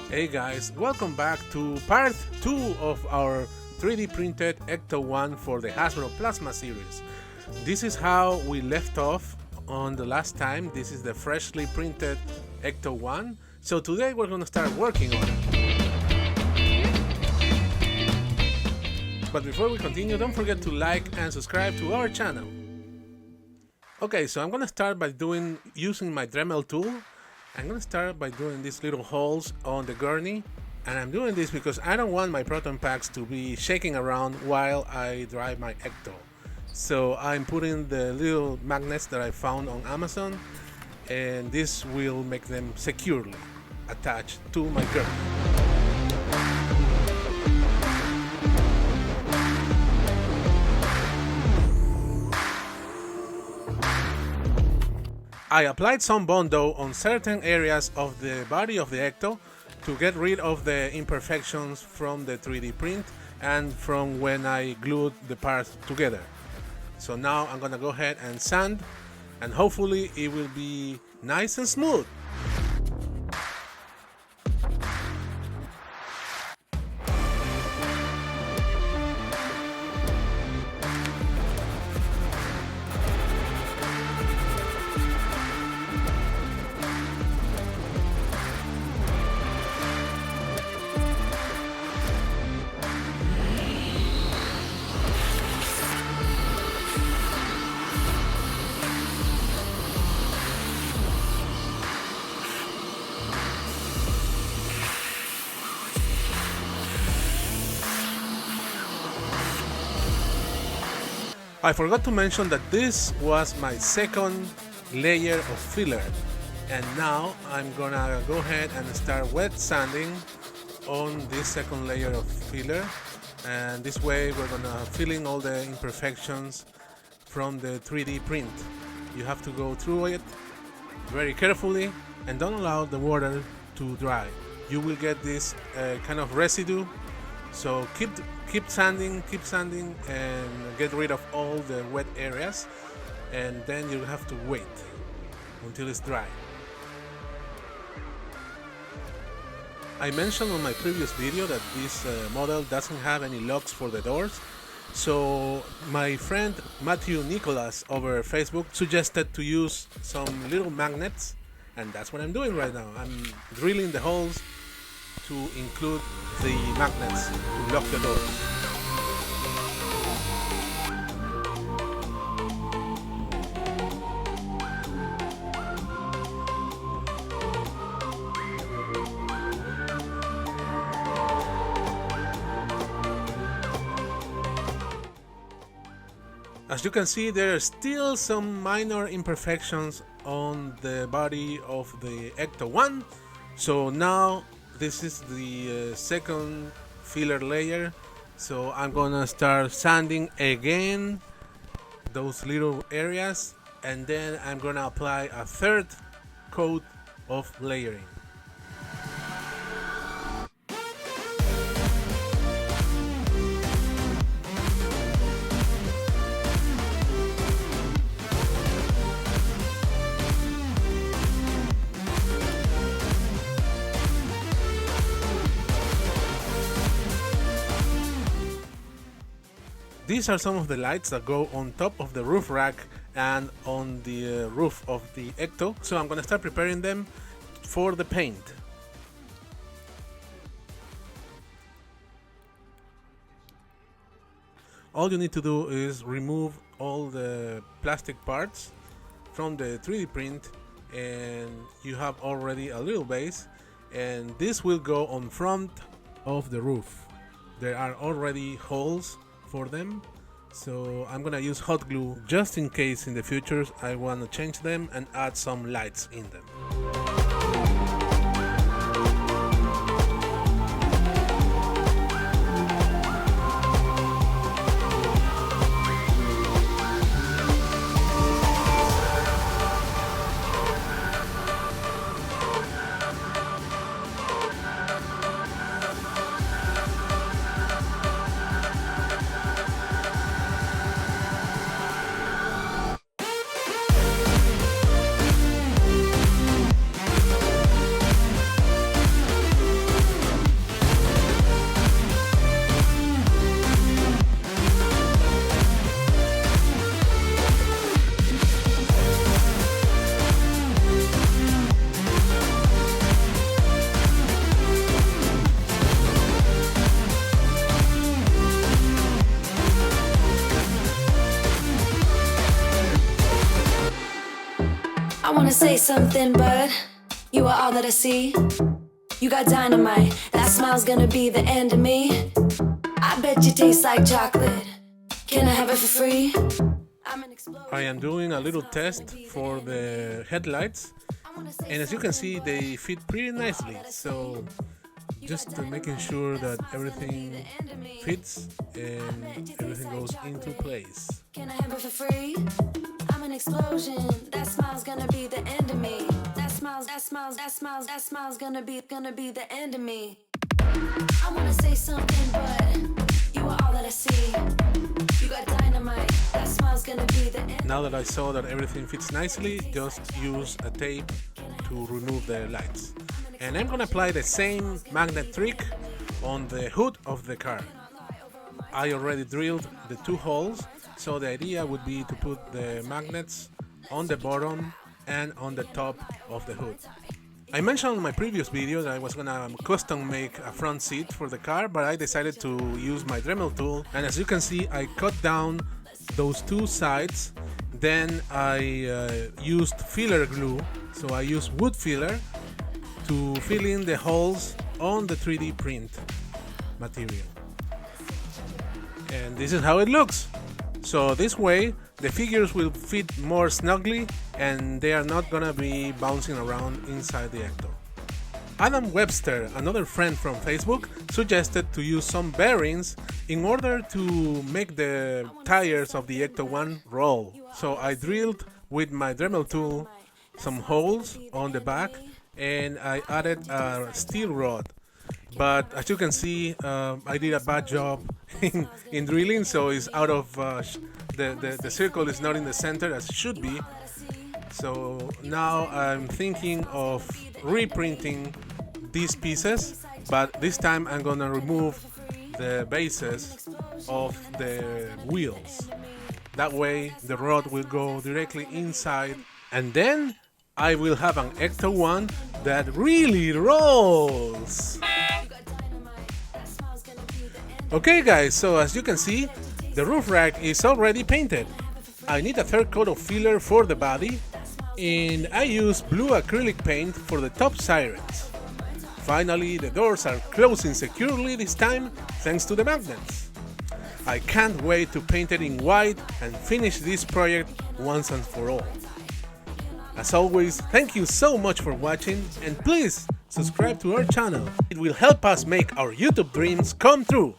Hey guys, welcome back to part 2 of our 3D printed Ecto1 for the Hasbro Plasma series. This is how we left off on the last time. This is the freshly printed Ecto1. So today we're going to start working on it. But before we continue, don't forget to like and subscribe to our channel. Okay, so I'm going to start by using my Dremel tool. I'm going to start by doing these little holes on the gurney, and I'm doing this because I don't want my proton packs to be shaking around while I drive my Ecto. So I'm putting the little magnets that I found on Amazon, and this will make them securely attached to my gurney. I applied some Bondo on certain areas of the body of the Ecto to get rid of the imperfections from the 3D print and from when I glued the parts together. So now I'm gonna go ahead and sand, and hopefully it will be nice and smooth. I forgot to mention that this was my second layer of filler, and now I'm gonna go ahead and start wet sanding on this second layer of filler, and this way we're gonna fill in all the imperfections from the 3D print. You have to go through it very carefully and don't allow the water to dry. You will get this kind of residue, so keep sanding and get rid of all the wet areas, and then you have to wait until it's dry. I mentioned on my previous video that this model doesn't have any locks for the doors, so my friend Matthew Nicholas over Facebook suggested to use some little magnets, and that's what I'm doing right now. I'm drilling the holes to include the magnets to lock the doors. As you can see, there are still some minor imperfections on the body of the Ecto1. So now this is the second filler layer. So I'm gonna start sanding again those little areas, and then I'm gonna apply a third coat of layering. These are some of the lights that go on top of the roof rack and on the roof of the Ecto. So I'm gonna start preparing them for the paint. All you need to do is remove all the plastic parts from the 3D print, and you have already a little base, and this will go on front of the roof. There are already holes for them, so I'm gonna use hot glue just in case in the future I want to change them and add some lights in them. wanna say something, but you are all that I see. You got dynamite, that smile's gonna be the end of me. I bet you taste like chocolate. Can I have it for free? I am doing a little test for the headlights, and as you can see, they fit pretty nicely. So just making sure that everything fits and everything goes into place. Can I have it for free? I'm an explosion. That smile's gonna be the end of me. That smile's gonna be the end of me. I wanna say something, but you are all that I see. You got dynamite. That smile's gonna be the end. Now that I saw that everything fits nicely, just use a tape to remove the lights. And I'm gonna apply the same magnet trick on the hood of the car. I already drilled the 2 holes, so the idea would be to put the magnets on the bottom and on the top of the hood. I mentioned in my previous video that I was gonna custom make a front seat for the car, but I decided to use my Dremel tool, and as you can see, I cut down those 2 sides. Then I used filler glue, so I used wood filler to fill in the holes on the 3D print material. And this is how it looks. So this way the figures will fit more snugly and they are not gonna be bouncing around inside the Ecto. Adam Webster, another friend from Facebook, suggested to use some bearings in order to make the tires of the Ecto1 roll. So I drilled with my Dremel tool some holes on the back and I added a steel rod. But as you can see, I did a bad job in drilling, so it's out of the circle is not in the center as it should be. So now I'm thinking of reprinting these pieces, but this time I'm gonna remove the bases of the wheels. That way the rod will go directly inside, and then I will have an Ecto1 that really rolls. Okay guys, so as you can see, the roof rack is already painted. I need a 3rd coat of filler for the body, and I use blue acrylic paint for the top sirens. Finally, the doors are closing securely this time thanks to the magnets. I can't wait to paint it in white and finish this project once and for all. As always, thank you so much for watching, and please subscribe to our channel. It will help us make our YouTube dreams come true.